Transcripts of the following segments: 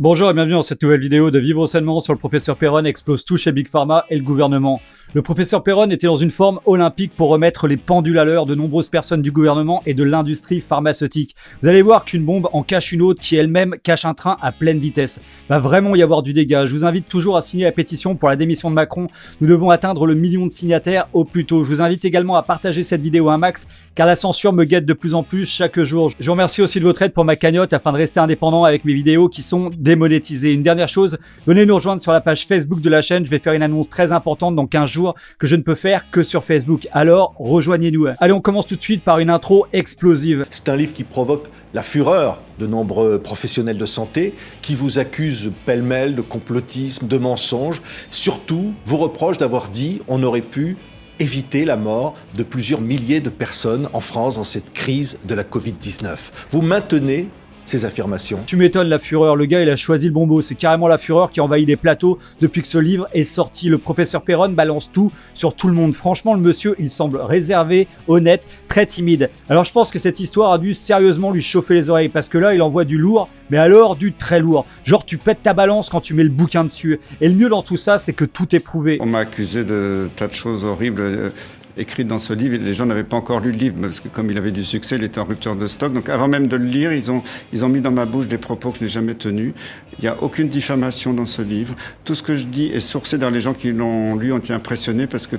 Bonjour et bienvenue dans cette nouvelle vidéo de Vivre sainement sur le professeur Perron explose tout chez Big Pharma et le gouvernement. Le professeur Perron était dans une forme olympique pour remettre les pendules à l'heure de nombreuses personnes du gouvernement et de l'industrie pharmaceutique. Vous allez voir qu'une bombe en cache une autre qui elle-même cache un train à pleine vitesse. Va vraiment y avoir du dégât. Je vous invite toujours à signer la pétition pour la démission de Macron. Nous devons atteindre le million de signataires au plus tôt. Je vous invite également à partager cette vidéo un max car la censure me guette de plus en plus chaque jour. Je vous remercie aussi de votre aide pour ma cagnotte afin de rester indépendant avec mes vidéos qui sont démonétisées. Une dernière chose, venez nous rejoindre sur la page Facebook de la chaîne. Je vais faire une annonce très importante dans 15 jours que je ne peux faire que sur Facebook. Alors, rejoignez-nous. Allez, on commence tout de suite par une intro explosive. C'est un livre qui provoque la fureur de nombreux professionnels de santé qui vous accusent pêle-mêle de complotisme, de mensonges. Surtout, vous reprochent d'avoir dit on aurait pu éviter la mort de plusieurs milliers de personnes en France dans cette crise de la Covid-19. Vous maintenez ces affirmations. Tu m'étonnes, la fureur. Le gars, il a choisi le bon mot. C'est carrément la fureur qui envahit les plateaux depuis que ce livre est sorti. Le professeur Perron balance tout sur tout le monde. Franchement, le monsieur, il semble réservé, honnête, très timide. Alors, je pense que cette histoire a dû sérieusement lui chauffer les oreilles parce que là, il envoie du lourd, mais alors du très lourd. Genre, tu pètes ta balance quand tu mets le bouquin dessus. Et le mieux dans tout ça, c'est que tout est prouvé. On m'a accusé de tas de choses horribles écrites dans ce livre, et les gens n'avaient pas encore lu le livre, parce que comme il avait du succès, il était en rupture de stock. Donc avant même de le lire, ils ont mis dans ma bouche des propos que je n'ai jamais tenus. Il n'y a aucune diffamation dans ce livre. Tout ce que je dis est sourcé dans les gens qui l'ont lu, ont été impressionnés, parce que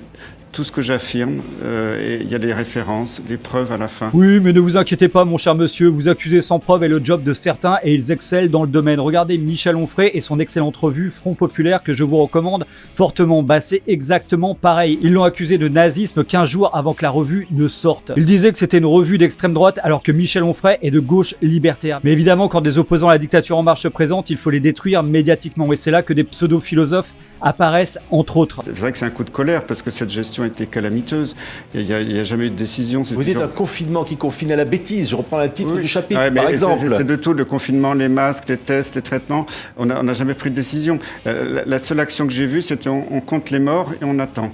tout ce que j'affirme, il y a les références, les preuves à la fin. Oui, mais ne vous inquiétez pas, mon cher monsieur, vous accusez sans preuve est le job de certains et ils excellent dans le domaine. Regardez Michel Onfray et son excellente revue Front Populaire que je vous recommande fortement. Bah, c'est exactement pareil. Ils l'ont accusé de nazisme 15 jours avant que la revue ne sorte. Ils disaient que c'était une revue d'extrême droite alors que Michel Onfray est de gauche libertaire. Mais évidemment, quand des opposants à la dictature en marche se présentent, il faut les détruire médiatiquement. Et c'est là que des pseudo-philosophes apparaissent, entre autres. C'est vrai que c'est un coup de colère parce que cette gestion a été calamiteuse. Il n'y a jamais eu de décision. Vous dites un confinement qui confine à la bêtise. Je reprends le titre du chapitre, ouais, par exemple. C'est de tout, le confinement, les masques, les tests, les traitements. On n'a jamais pris de décision. La seule action que j'ai vue, c'était on compte les morts et on attend.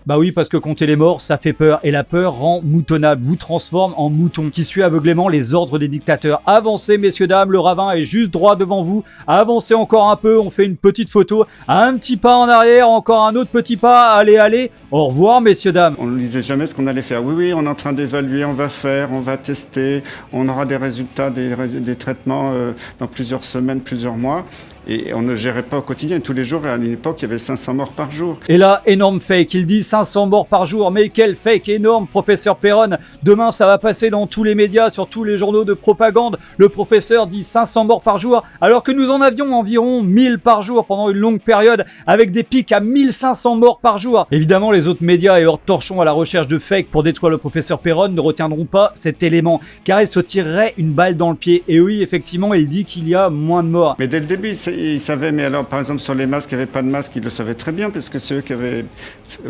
Bah oui, parce que compter les morts, ça fait peur. Et la peur rend moutonnable, vous transforme en mouton qui suit aveuglément les ordres des dictateurs. Avancez, messieurs, dames, le ravin est juste droit devant vous. Avancez encore un peu, on fait une petite photo. Un petit pas en arrière, encore un autre petit pas. Allez, allez. Au revoir, messieurs, dames. On ne disait jamais ce qu'on allait faire. Oui, on est en train d'évaluer, on va faire, on va tester. On aura des résultats, des traitements dans plusieurs semaines, plusieurs mois. Et on ne gérait pas au quotidien. Tous les jours, à une époque, il y avait 500 morts par jour. Et là, énorme fake. Il dit 500 morts par jour. Mais quel fake énorme, professeur Perron. Demain, ça va passer dans tous les médias, sur tous les journaux de propagande. Le professeur dit 500 morts par jour, alors que nous en avions environ 1000 par jour pendant une longue période, avec des pics à 1500 morts par jour. Évidemment, les autres médias et leurs torchons à la recherche de fake pour détruire le professeur Perron ne retiendront pas cet élément, car ils se tireraient une balle dans le pied. Et oui, effectivement, il dit qu'il y a moins de morts. Mais dès le début, ils savaient, mais alors par exemple sur les masques, il n'y avait pas de masques, ils le savaient très bien, parce que c'est eux qui avaient,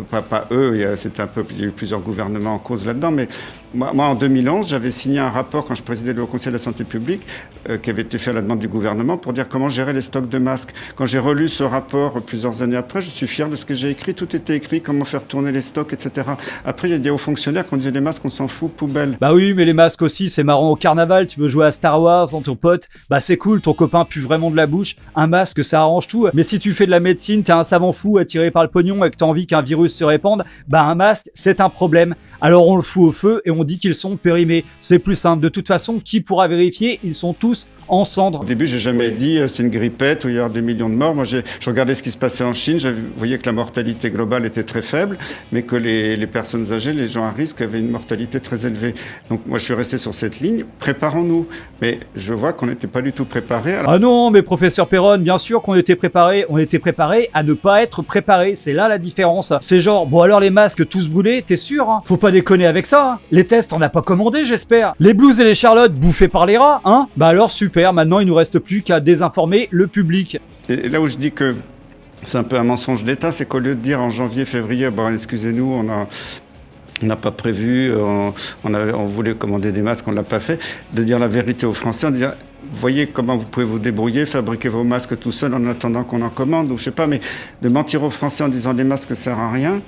pas eux, c'était un peu, il y a eu plusieurs gouvernements en cause là-dedans, mais moi en 2011, j'avais signé un rapport quand je présidais le Haut Conseil de la Santé publique, qui avait été fait à la demande du gouvernement pour dire comment gérer les stocks de masques. Quand j'ai relu ce rapport plusieurs années après, je suis fier de ce que j'ai écrit, tout était écrit, comment faire tourner les stocks, etc. Après, il y a des hauts fonctionnaires qui ont dit les masques, on s'en fout, poubelle. Bah oui, mais les masques aussi, c'est marrant au carnaval, tu veux jouer à Star Wars dans ton pote, bah c'est cool, ton copain pue vraiment de la bouche, un masque ça arrange tout, mais si tu fais de la médecine, t'es un savant fou attiré par le pognon et que t'as envie qu'un virus se répande, bah un masque c'est un problème. Alors on le fout au feu et on dit qu'ils sont périmés. C'est plus simple, de toute façon, qui pourra vérifier? Ils sont tous en cendres. Au début, j'ai jamais dit c'est une grippette où il y a des millions de morts. Moi, je regardais ce qui se passait en Chine. Je voyais que la mortalité globale était très faible, mais que les personnes âgées, les gens à risque, avaient une mortalité très élevée. Donc, moi, je suis resté sur cette ligne. Préparons-nous. Mais je vois qu'on n'était pas du tout préparés. Alors... Ah non, mais professeur Perron, bien sûr qu'on était préparés. On était préparés à ne pas être préparés. C'est là la différence. C'est genre, bon alors les masques tous brûlés, t'es sûr hein? Faut pas déconner avec ça. Hein. Les tests, on n'a pas commandé, j'espère. Les blues et les charlottes bouffés par les rats, hein? Bah alors super. Maintenant, il nous reste plus qu'à désinformer le public. Et là où je dis que c'est un peu un mensonge d'État, c'est qu'au lieu de dire en janvier, février, bon, excusez-nous, on n'a pas prévu, on voulait commander des masques, on ne l'a pas fait, de dire la vérité aux Français, de dire voyez comment vous pouvez vous débrouiller, fabriquer vos masques tout seul en attendant qu'on en commande, ou je sais pas, mais de mentir aux Français en disant les masques ne servent à rien,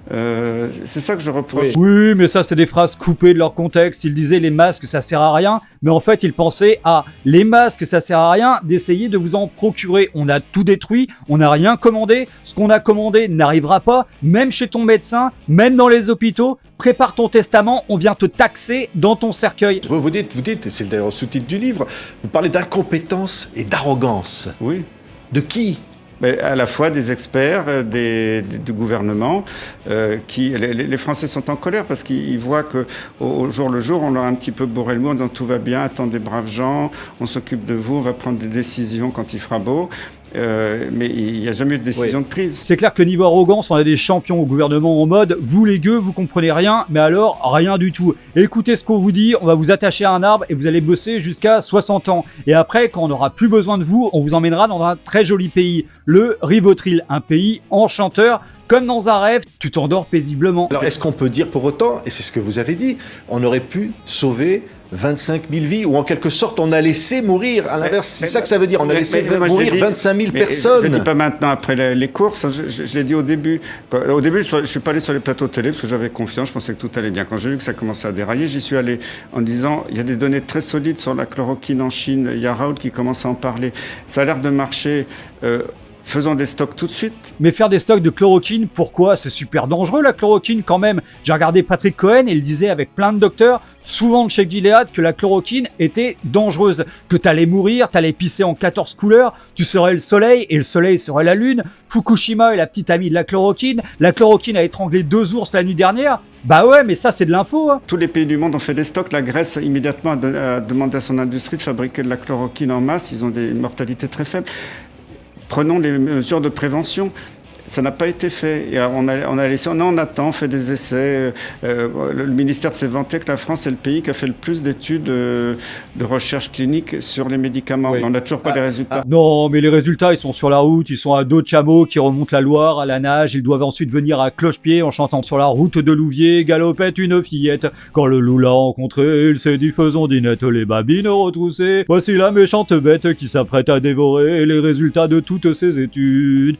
C'est ça que je reproche. Oui, mais ça, c'est des phrases coupées de leur contexte. Ils disaient les masques, ça sert à rien. Mais en fait, ils pensaient à les masques, ça sert à rien, d'essayer de vous en procurer. On a tout détruit, on n'a rien commandé. Ce qu'on a commandé n'arrivera pas, même chez ton médecin, même dans les hôpitaux. Prépare ton testament, on vient te taxer dans ton cercueil. Vous dites, et c'est d'ailleurs le sous-titre du livre, vous parlez d'incompétence et d'arrogance. Oui. De qui ? Mais à la fois des experts, du gouvernement, les Français sont en colère parce qu'ils voient qu'au jour le jour, on leur a un petit peu bourré le mot en disant tout va bien, attendez braves gens, on s'occupe de vous, on va prendre des décisions quand il fera beau. Mais il n'y a jamais eu de décision de prise. C'est clair que niveau arrogance, on a des champions au gouvernement en mode vous les gueux, vous comprenez rien, mais alors rien du tout. Écoutez ce qu'on vous dit, on va vous attacher à un arbre et vous allez bosser jusqu'à 60 ans. Et après, quand on n'aura plus besoin de vous, on vous emmènera dans un très joli pays, le Rivotril, un pays enchanteur. Comme dans un rêve, tu t'endors paisiblement. Alors est-ce qu'on peut dire pour autant, et c'est ce que vous avez dit, on aurait pu sauver 25 000 vies, ou en quelque sorte on a laissé mourir, à l'inverse, c'est ça que ça veut dire, on a laissé mourir 25 000 personnes. Je ne dis pas maintenant après les courses, je l'ai dit au début. Au début, je ne suis pas allé sur les plateaux de télé parce que j'avais confiance, je pensais que tout allait bien. Quand j'ai vu que ça commençait à dérailler, j'y suis allé en disant, il y a des données très solides sur la chloroquine en Chine, il y a Raoult qui commence à en parler, ça a l'air de marcher. Faisons des stocks tout de suite. Mais faire des stocks de chloroquine, pourquoi ? C'est super dangereux la chloroquine quand même. J'ai regardé Patrick Cohen et il disait avec plein de docteurs, souvent de chez Gilead, que la chloroquine était dangereuse. Que t'allais mourir, t'allais pisser en 14 couleurs, tu serais le soleil et le soleil serait la lune. Fukushima est la petite amie de la chloroquine. La chloroquine a étranglé 2 ours la nuit dernière. Bah ouais, mais ça c'est de l'info. Hein. Tous les pays du monde ont fait des stocks. La Grèce immédiatement a demandé à son industrie de fabriquer de la chloroquine en masse. Ils ont des mortalités très faibles. Prenons les mesures de prévention. Ça n'a pas été fait. Et on a laissé, on attend, on fait des essais. Le ministère s'est vanté que la France est le pays qui a fait le plus d'études de recherche clinique sur les médicaments. Oui. Mais on n'a toujours pas les résultats. Non, mais les résultats, ils sont sur la route, ils sont à dos de chameau qui remontent la Loire à la nage. Ils doivent ensuite venir à cloche-pied en chantant sur la route de Louviers, galopette une fillette. Quand le loup l'a rencontré, il s'est dit faisons dinette les babines retroussées. Voici la méchante bête qui s'apprête à dévorer les résultats de toutes ses études.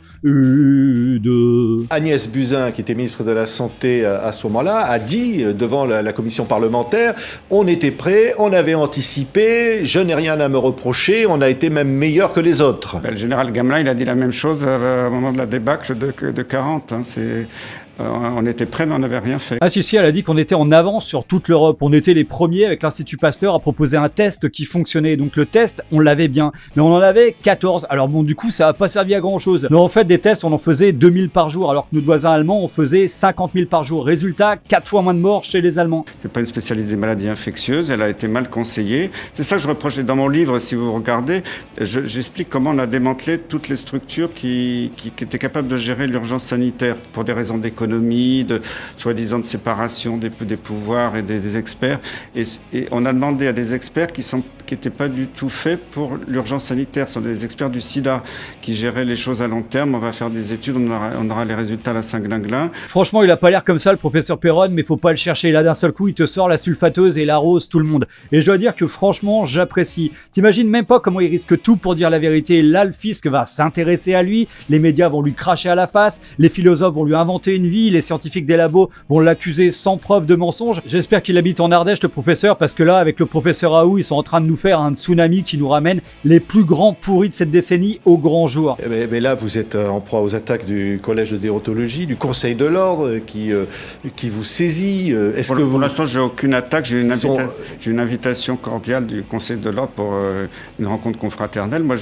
Agnès Buzyn, qui était ministre de la Santé à ce moment-là, a dit devant la commission parlementaire, on était prêt, on avait anticipé, je n'ai rien à me reprocher, on a été même meilleur que les autres. Le général Gamelin, il a dit la même chose au moment de la débâcle de 40. On était prêts, mais on n'avait rien fait. Ah si, elle a dit qu'on était en avance sur toute l'Europe. On était les premiers avec l'Institut Pasteur à proposer un test qui fonctionnait. Donc le test, on l'avait bien. Mais on en avait 14. Alors bon, du coup, ça n'a pas servi à grand-chose. Mais en fait, des tests, on en faisait 2000 par jour. Alors que nos voisins allemands, on faisait 50 000 par jour. Résultat, 4 fois moins de morts chez les Allemands. C'est pas une spécialiste des maladies infectieuses. Elle a été mal conseillée. C'est ça que je reproche. Dans mon livre, si vous regardez, j'explique comment on a démantelé toutes les structures qui étaient capables de gérer l'urgence sanitaire pour des raisons d'économie, de soi-disant de séparation des pouvoirs et des experts. Et on a demandé à des experts qui n'étaient pas du tout faits pour l'urgence sanitaire. Ce sont des experts du sida qui géraient les choses à long terme. On va faire des études, on aura les résultats à la Saint-Glinglin. Franchement, il a pas l'air comme ça, le professeur Perron, mais faut pas le chercher. Là, d'un seul coup, il te sort la sulfateuse et il arrose tout le monde. Et je dois dire que franchement, j'apprécie. T'imagines même pas comment il risque tout pour dire la vérité. Là, le fisc va s'intéresser à lui, les médias vont lui cracher à la face, les philosophes vont lui inventer une vie, les scientifiques des labos vont l'accuser sans preuve de mensonge. J'espère qu'il habite en Ardèche, le professeur, parce que là, avec le professeur Raoult, ils sont en train de nous faire un tsunami qui nous ramène les plus grands pourris de cette décennie au grand jour. Mais là, vous êtes en proie aux attaques du collège de déontologie, du Conseil de l'ordre, qui vous saisit. Pour l'instant, j'ai aucune attaque. J'ai une invitation cordiale du Conseil de l'ordre pour une rencontre confraternelle. Moi,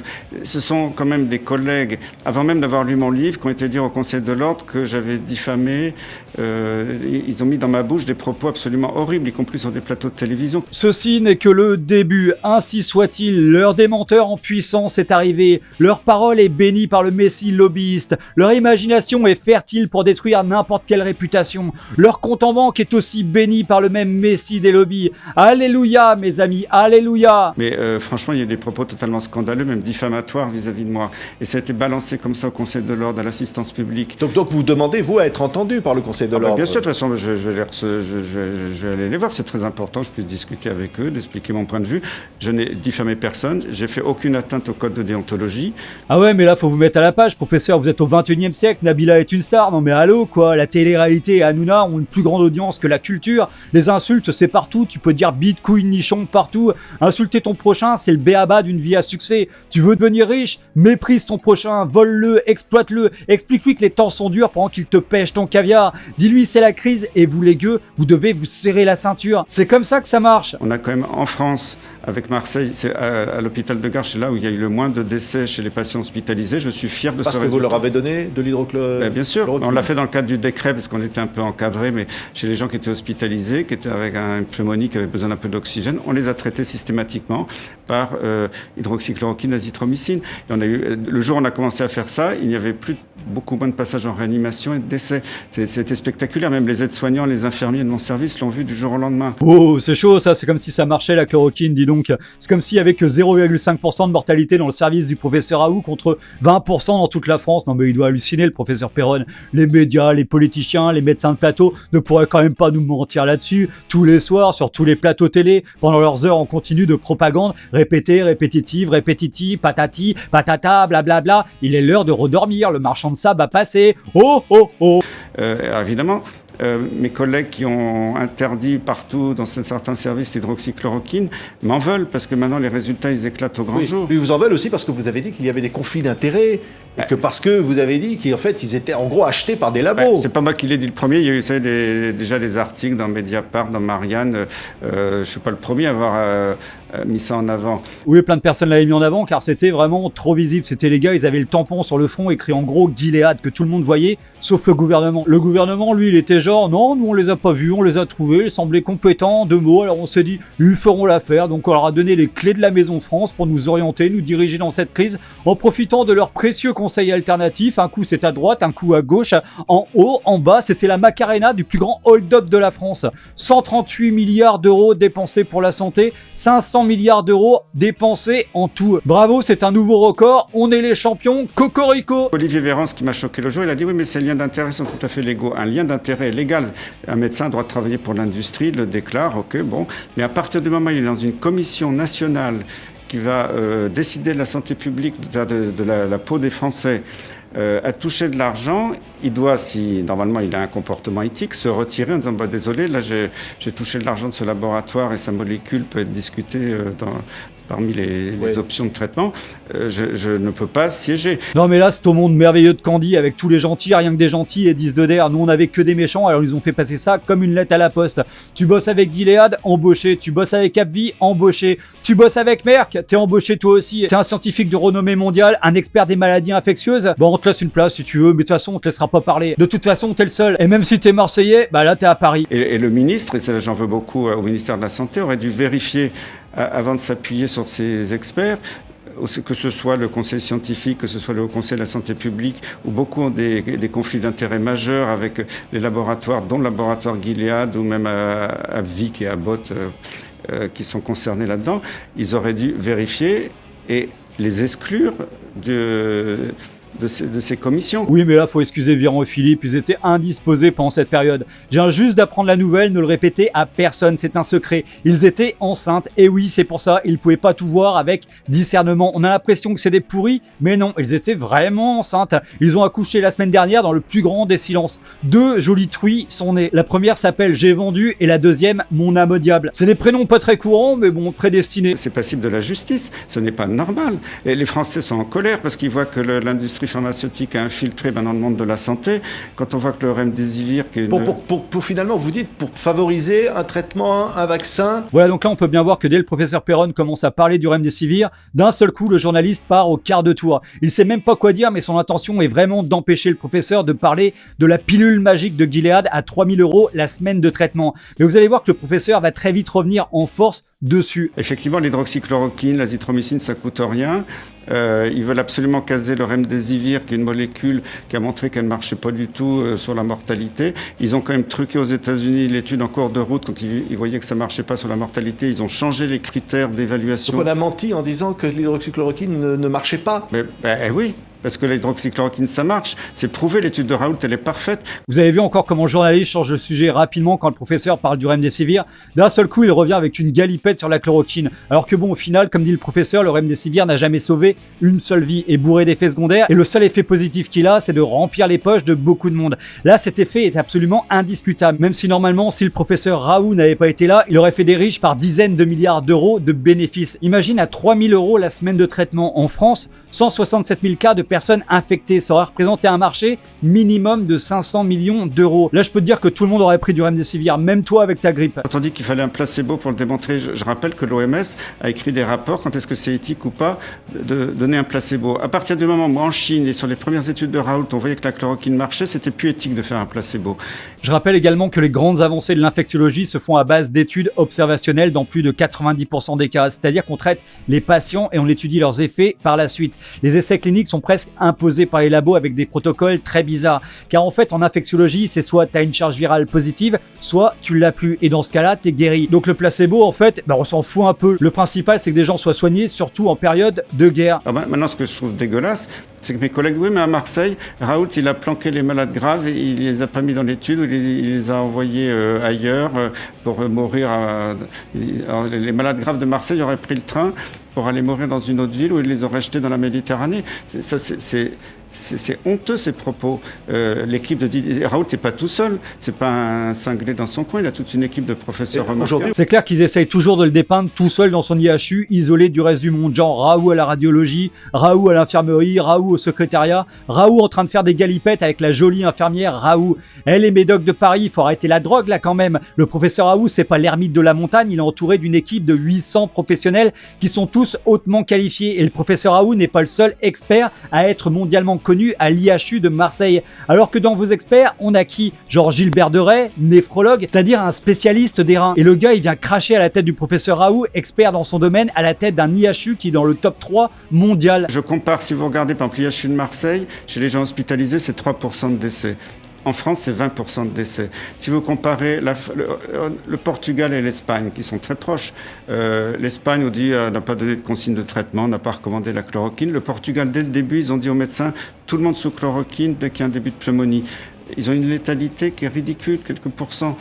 ce sont quand même des collègues, avant même d'avoir lu mon livre, qui ont été dire au Conseil de l'ordre que j'avais diffamé. Ils ont mis dans ma bouche des propos absolument horribles, y compris sur des plateaux de télévision. Ceci n'est que le début, ainsi soit-il. Leur démenteur en puissance est arrivé. Leur parole est bénie par le messie lobbyiste. Leur imagination est fertile pour détruire n'importe quelle réputation. Leur compte en banque est aussi béni par le même messie des lobbies. Alléluia, mes amis, alléluia. Mais franchement, il y a des propos totalement scandaleux, même diffamatoires vis-à-vis de moi. Et ça a été balancé comme ça au Conseil de l'ordre, à l'assistance publique. Donc vous demandez, vous, à être entendu par le Conseil de l'ordre? Bien sûr, de toute façon, je vais aller les voir. C'est très important que je puisse discuter avec eux, d'expliquer mon point de vue. je n'ai diffamé personne, j'ai fait aucune atteinte au code de déontologie. Ah ouais, mais là, faut vous mettre à la page, professeur, vous êtes au 21e siècle, Nabila est une star, non mais allô, quoi, la télé-réalité et Hanouna ont une plus grande audience que la culture, les insultes, c'est partout, tu peux dire bite, couille, nichon, partout, insulter ton prochain, c'est le b.a.-ba d'une vie à succès, tu veux devenir riche, méprise ton prochain, vole-le, exploite-le, explique-lui que les temps sont durs pendant qu'il te pêche ton caviar, dis-lui c'est la crise et vous les gueux, vous devez vous serrer la ceinture, c'est comme ça que ça marche. On a quand même en France, avec Marseille, c'est à l'hôpital de Gare, c'est là où il y a eu le moins de décès chez les patients hospitalisés. Je suis fier de ce résultat. Parce que vous leur avez donné de l'hydrochloroquine. Bien sûr, on l'a fait dans le cadre du décret parce qu'on était un peu encadré, mais chez les gens qui étaient hospitalisés, qui étaient avec une pneumonie, qui avaient besoin d'un peu d'oxygène, on les a traités systématiquement par hydroxychloroquine, azithromycine. Et on a eu, le jour où on a commencé à faire ça, il n'y avait plus beaucoup moins de passages en réanimation et de décès. C'était spectaculaire. Même les aides-soignants, les infirmiers de mon service l'ont vu du jour au lendemain. Oh, c'est chaud ça, c'est comme si ça marchait la chloroquine, dis donc. C'est comme s'il y avait que 0,5% de mortalité dans le service du professeur Raoult contre 20% dans toute la France. Non mais il doit halluciner le professeur Péronne. Les médias, les politiciens, les médecins de plateau ne pourraient quand même pas nous mentir là-dessus. Tous les soirs, sur tous les plateaux télé, pendant leurs heures en continu de propagande, répétitive, patati, patata, blablabla. Il est l'heure de redormir, le marchand de sable a passé. Oh, oh, oh. Évidemment. Mes collègues qui ont interdit partout dans certains services l'hydroxychloroquine m'en veulent parce que maintenant les résultats ils éclatent au grand jour. Ils vous en veulent aussi parce que vous avez dit qu'il y avait des conflits d'intérêts et que parce que vous avez dit qu'en fait ils étaient en gros achetés par des labos. C'est pas moi qui l'ai dit le premier, il y a eu déjà des articles dans Mediapart, dans Marianne, je suis pas le premier à avoir mis ça en avant. Oui, plein de personnes l'avaient mis en avant car c'était vraiment trop visible. C'était les gars, ils avaient le tampon sur le front écrit en gros Gilead que tout le monde voyait, sauf le gouvernement. Le gouvernement, lui, il était genre non, nous on les a pas vus, on les a trouvés, ils semblaient compétents, deux mots. Alors on s'est dit, ils feront l'affaire. Donc on leur a donné les clés de la Maison France pour nous orienter, nous diriger dans cette crise en profitant de leurs précieux conseils alternatifs. Un coup c'est à droite, un coup à gauche, en haut, en bas. C'était la Macarena du plus grand hold-up de la France. 138 milliards d'euros dépensés pour la santé, 500 milliards d'euros dépensés en tout. Bravo, c'est un nouveau record. On est les champions. Cocorico. Olivier Véran, ce qui m'a choqué le jour, il a dit oui, mais ces liens d'intérêt sont tout à fait légaux. Un lien d'intérêt est légal. Un médecin doit travailler pour l'industrie, il le déclare, ok, bon. Mais à partir du moment où il est dans une commission nationale qui va décider de la santé publique, de la peau des Français, à toucher de l'argent, il doit, si normalement il a un comportement éthique, se retirer en disant bah, désolé, là j'ai touché de l'argent de ce laboratoire et sa molécule peut être discutée parmi les options de traitement, je ne peux pas siéger. Non mais là c'est au monde merveilleux de Candy avec tous les gentils, rien que des gentils et 10 de der. Nous on avait que des méchants, alors ils ont fait passer ça comme une lettre à la poste. Tu bosses avec Gilead, embauché. Tu bosses avec AbbVie, embauché. Tu bosses avec Merck, t'es embauché toi aussi. T'es un scientifique de renommée mondiale, un expert des maladies infectieuses. Bon on te laisse une place si tu veux, mais de toute façon on te laissera pas parler. De toute façon t'es le seul. Et même si t'es Marseillais, bah là t'es à Paris. Et le ministre, et ça j'en veux beaucoup au ministère de la Santé, aurait dû vérifier avant de s'appuyer sur ces experts, que ce soit le conseil scientifique, que ce soit le Haut Conseil de la santé publique, où beaucoup ont des conflits d'intérêts majeurs avec les laboratoires, dont le laboratoire Gilead ou même AbbVie et Abbott qui sont concernés là-dedans, ils auraient dû vérifier et les exclure de ces commissions. Oui, mais là, faut excuser Véran et Philippe, ils étaient indisposés pendant cette période. Je viens juste d'apprendre la nouvelle, ne le répétez à personne, c'est un secret. Ils étaient enceintes, et oui, c'est pour ça, ils pouvaient pas tout voir avec discernement. On a l'impression que c'est des pourris, mais non, ils étaient vraiment enceintes. Ils ont accouché la semaine dernière dans le plus grand des silences. 2 jolies truies sont nées. La première s'appelle J'ai vendu, et la deuxième, Mon âme au diable. C'est des prénoms pas très courants, mais bon, prédestinés. C'est passible de la justice, ce n'est pas normal. Et les Français sont en colère parce qu'ils voient que l'industrie pharmaceutique a infiltré maintenant le monde de la santé. Quand on voit que le remdesivir... Pour finalement, vous dites, pour favoriser un traitement, un vaccin... Voilà, donc là, on peut bien voir que dès le professeur Péronne commence à parler du remdesivir, d'un seul coup, le journaliste part au quart de tour. Il sait même pas quoi dire, mais son intention est vraiment d'empêcher le professeur de parler de la pilule magique de Gilead à 3 000 € la semaine de traitement. Mais vous allez voir que le professeur va très vite revenir en force dessus. Effectivement, l'hydroxychloroquine, l'azithromycine, ça coûte rien. Ils veulent absolument caser le remdesivir, qui est une molécule qui a montré qu'elle ne marchait pas du tout sur la mortalité. Ils ont quand même truqué aux États-Unis l'étude en cours de route quand ils voyaient que ça ne marchait pas sur la mortalité. Ils ont changé les critères d'évaluation. Donc on a menti en disant que l'hydroxychloroquine ne marchait pas. Oui. parce que l'hydroxychloroquine, ça marche. C'est prouvé, l'étude de Raoult, elle est parfaite. Vous avez vu encore comment le journaliste change de sujet rapidement quand le professeur parle du remdesivir. D'un seul coup, il revient avec une galipette sur la chloroquine. Alors que bon, au final, comme dit le professeur, le remdesivir n'a jamais sauvé une seule vie, est bourré d'effets secondaires, et le seul effet positif qu'il a, c'est de remplir les poches de beaucoup de monde. Là, cet effet est absolument indiscutable, même si normalement, si le professeur Raoult n'avait pas été là, il aurait fait des riches par dizaines de milliards d'euros de bénéfices. Imagine à 3000 € la semaine de traitement. En France, 167 000 cas de personnes infectées. Ça aurait représenté un marché minimum de 500 millions d'euros. Là, je peux te dire que tout le monde aurait pris du remdesivir, même toi avec ta grippe. Quand on dit qu'il fallait un placebo pour le démontrer, je rappelle que l'OMS a écrit des rapports, quand est-ce que c'est éthique ou pas de donner un placebo. À partir du moment où en Chine et sur les premières études de Raoult, on voyait que la chloroquine marchait, c'était plus éthique de faire un placebo. Je rappelle également que les grandes avancées de l'infectiologie se font à base d'études observationnelles dans plus de 90% des cas. C'est-à-dire qu'on traite les patients et on étudie leurs effets par la suite. Les essais cliniques sont presque imposés par les labos avec des protocoles très bizarres. Car en fait, en infectiologie, c'est soit tu as une charge virale positive, soit tu l'as plus. Et dans ce cas-là, tu es guéri. Donc le placebo, en fait, on s'en fout un peu. Le principal, c'est que des gens soient soignés, surtout en période de guerre. Alors maintenant, ce que je trouve dégueulasse, c'est que mes collègues, oui, mais à Marseille, Raoult, il a planqué les malades graves et il les a pas mis dans l'étude, il les a envoyés ailleurs pour mourir. Alors, les malades graves de Marseille auraient pris le train pour aller mourir dans une autre ville où il les aurait jetés dans la Méditerranée. C'est honteux ces propos. L'équipe de Didier Raoult n'est pas tout seul, c'est pas un cinglé dans son coin, il a toute une équipe de professeurs remarquables. C'est clair qu'ils essayent toujours de le dépeindre tout seul dans son IHU, isolé du reste du monde, genre Raoult à la radiologie, Raoult à l'infirmerie, Raoult au secrétariat, Raoult en train de faire des galipettes avec la jolie infirmière Raoult. Les médocs de Paris, il faut arrêter la drogue là quand même. Le professeur Raoult, c'est pas l'ermite de la montagne, il est entouré d'une équipe de 800 professionnels qui sont tous hautement qualifiés. Et le professeur Raoult n'est pas le seul expert à être mondialement connu à l'IHU de Marseille. Alors que dans vos experts, on a qui? Genre Gilbert Deray, néphrologue, c'est-à-dire un spécialiste des reins. Et le gars, il vient cracher à la tête du professeur Raoult, expert dans son domaine, à la tête d'un IHU qui est dans le top 3 mondial. Je compare, si vous regardez par exemple l'IHU de Marseille, chez les gens hospitalisés, c'est 3% de décès. En France, c'est 20% de décès. Si vous comparez le Portugal et l'Espagne, qui sont très proches, l'Espagne, on dit, n'a pas donné de consigne de traitement, n'a pas recommandé la chloroquine. Le Portugal, dès le début, ils ont dit aux médecins, tout le monde sous chloroquine dès qu'il y a un début de pneumonie. Ils ont une létalité qui est ridicule, quelques pourcents.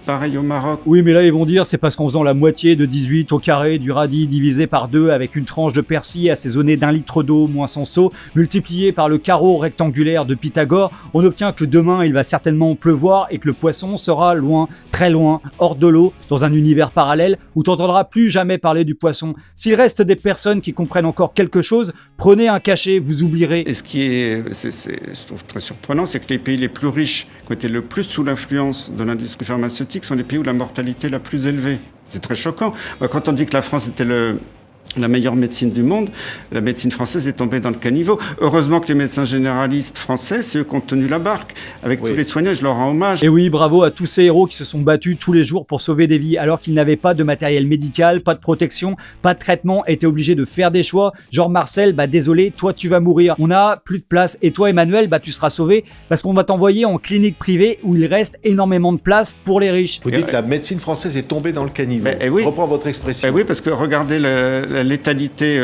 Pareil au Maroc. Oui, mais là, ils vont dire c'est parce qu'en faisant la moitié de 18 au carré du radis divisé par 2 avec une tranche de persil assaisonnée d'1 litre d'eau moins son seau, multiplié par le carreau rectangulaire de Pythagore, on obtient que demain, il va certainement pleuvoir et que le poisson sera loin, très loin, hors de l'eau, dans un univers parallèle où tu n'entendras plus jamais parler du poisson. S'il reste des personnes qui comprennent encore quelque chose, prenez un cachet, vous oublierez. Et ce qui est, je trouve très surprenant, c'est que les pays les plus riches, qui ont été le plus sous l'influence de l'industrie pharmaceutique, sont les pays où la mortalité est la plus élevée. C'est très choquant. Quand on dit que la France était la meilleure médecine du monde, la médecine française est tombée dans le caniveau. Heureusement que les médecins généralistes français, c'est eux qui ont tenu la barque. Avec tous les soignants, je leur rends hommage. Et oui, bravo à tous ces héros qui se sont battus tous les jours pour sauver des vies, alors qu'ils n'avaient pas de matériel médical, pas de protection, pas de traitement, étaient obligés de faire des choix. Genre Marcel, désolé, toi tu vas mourir. On n'a plus de place. Et toi Emmanuel, tu seras sauvé parce qu'on va t'envoyer en clinique privée où il reste énormément de place pour les riches. Vous dites que la médecine française est tombée dans le caniveau. Oui. Je reprends votre expression. Oui, parce que regardez la létalité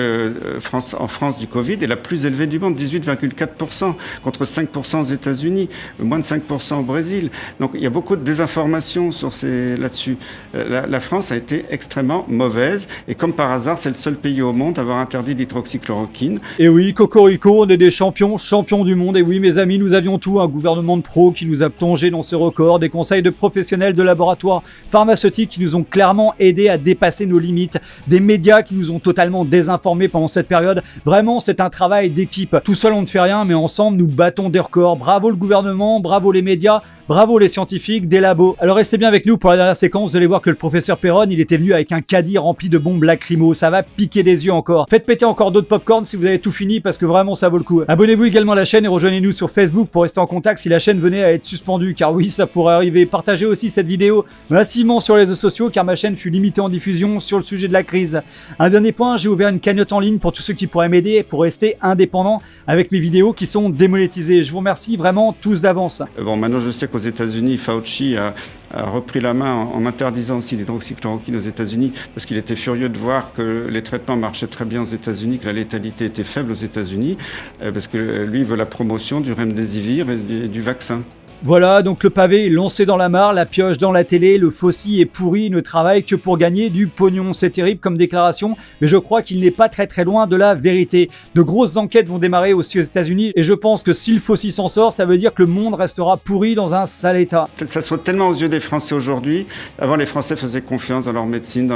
en France du Covid est la plus élevée du monde, 18,4% contre 5% aux États-Unis, moins de 5% au Brésil. Donc il y a beaucoup de désinformation là-dessus. La France a été extrêmement mauvaise et comme par hasard, c'est le seul pays au monde à avoir interdit l'hydroxychloroquine. Et oui, cocorico, on est des champions du monde. Et oui, mes amis, nous avions tout, un gouvernement de pros qui nous a plongé dans ce record, des conseils de professionnels de laboratoires pharmaceutiques qui nous ont clairement aidés à dépasser nos limites, des médias qui nous ont totalement désinformés pendant cette période. Vraiment, c'est un travail d'équipe. Tout seul, on ne fait rien, mais ensemble, nous battons des records. Bravo le gouvernement, bravo les médias, bravo les scientifiques des labos. Alors restez bien avec nous pour la dernière séquence, vous allez voir que le professeur Perron, il était venu avec un caddie rempli de bombes lacrymo. Ça va piquer des yeux encore. Faites péter encore d'autres popcorn si vous avez tout fini parce que vraiment ça vaut le coup. Abonnez-vous également à la chaîne et rejoignez-nous sur Facebook pour rester en contact si la chaîne venait à être suspendue, car oui, ça pourrait arriver. Partagez aussi cette vidéo massivement sur les réseaux sociaux car ma chaîne fut limitée en diffusion sur le sujet de la crise. Un dernier Dernier point, j'ai ouvert une cagnotte en ligne pour tous ceux qui pourraient m'aider pour rester indépendant avec mes vidéos qui sont démonétisées. Je vous remercie vraiment tous d'avance. Bon, maintenant je sais qu'aux États-Unis, Fauci a repris la main en interdisant aussi l'hydroxychloroquine aux États-Unis parce qu'il était furieux de voir que les traitements marchaient très bien aux États-Unis, que la létalité était faible aux États-Unis, parce que lui veut la promotion du remdesivir et du vaccin. Voilà, donc le pavé est lancé dans la mare, la pioche dans la télé, le Fauci est pourri, ne travaille que pour gagner du pognon. C'est terrible comme déclaration, mais je crois qu'il n'est pas très loin de la vérité. De grosses enquêtes vont démarrer aussi aux États-Unis et je pense que si le Fauci s'en sort, ça veut dire que le monde restera pourri dans un sale état. Ça saute tellement aux yeux des Français aujourd'hui. Avant, les Français faisaient confiance dans leur médecine,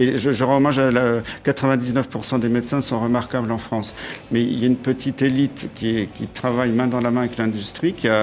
Et je rends hommage à 99% des médecins sont remarquables en France. Mais il y a une petite élite qui travaille main dans la main avec l'industrie, qui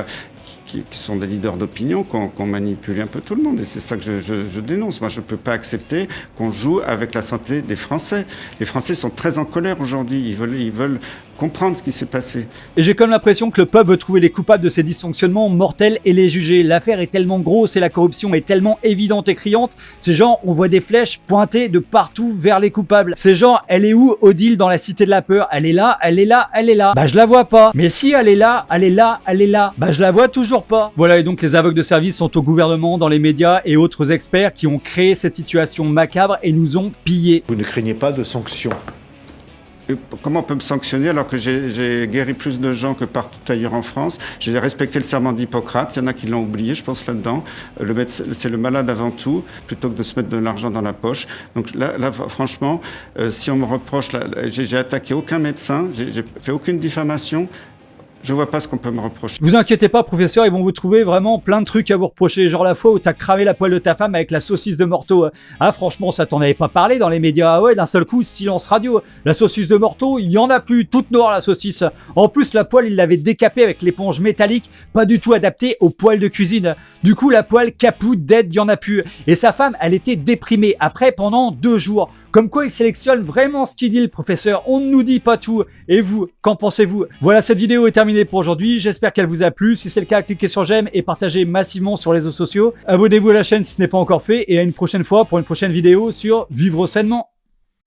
sont des leaders d'opinion, qu'on manipule un peu tout le monde. Et c'est ça que je dénonce. Moi, je ne peux pas accepter qu'on joue avec la santé des Français. Les Français sont très en colère aujourd'hui. Ils veulent comprendre ce qui s'est passé. Et j'ai comme l'impression que le peuple veut trouver les coupables de ces dysfonctionnements mortels et les juger. L'affaire est tellement grosse et la corruption est tellement évidente et criante. C'est genre, on voit des flèches pointées de partout vers les coupables. C'est genre, elle est où Odile dans la cité de la peur? Elle est là, elle est là, elle est là. Bah je la vois pas. Mais si elle est là, elle est là, elle est là. Bah je la vois toujours pas. Voilà, et donc les aveugles de service sont au gouvernement, dans les médias et autres experts qui ont créé cette situation macabre et nous ont pillés. Vous ne craignez pas de sanctions? Comment on peut me sanctionner alors que j'ai guéri plus de gens que partout ailleurs en France? J'ai respecté le serment d'Hippocrate. Il y en a qui l'ont oublié, je pense, là-dedans. C'est le malade avant tout, plutôt que de se mettre de l'argent dans la poche. Donc là franchement, si on me reproche, j'ai attaqué aucun médecin, j'ai fait aucune diffamation. Je vois pas ce qu'on peut me reprocher. Vous inquiétez pas, professeur, ils vont vous trouver vraiment plein de trucs à vous reprocher. Genre la fois où t'as cramé la poêle de ta femme avec la saucisse de Morteau. Ah, franchement, ça t'en avait pas parlé dans les médias. Ah ouais, d'un seul coup, silence radio. La saucisse de Morteau, il y en a plus. Toute noire, la saucisse. En plus, la poêle, il l'avait décapée avec l'éponge métallique, pas du tout adaptée aux poêles de cuisine. Du coup, la poêle capoute, dead, il y en a plus. Et sa femme, elle était déprimée. Après, pendant 2 jours. Comme quoi il sélectionne vraiment ce qu'il dit le professeur, on ne nous dit pas tout. Et vous, qu'en pensez-vous? Voilà, cette vidéo est terminée pour aujourd'hui, j'espère qu'elle vous a plu. Si c'est le cas, cliquez sur j'aime et partagez massivement sur les réseaux sociaux. Abonnez-vous à la chaîne si ce n'est pas encore fait et à une prochaine fois pour une prochaine vidéo sur Vivre sainement.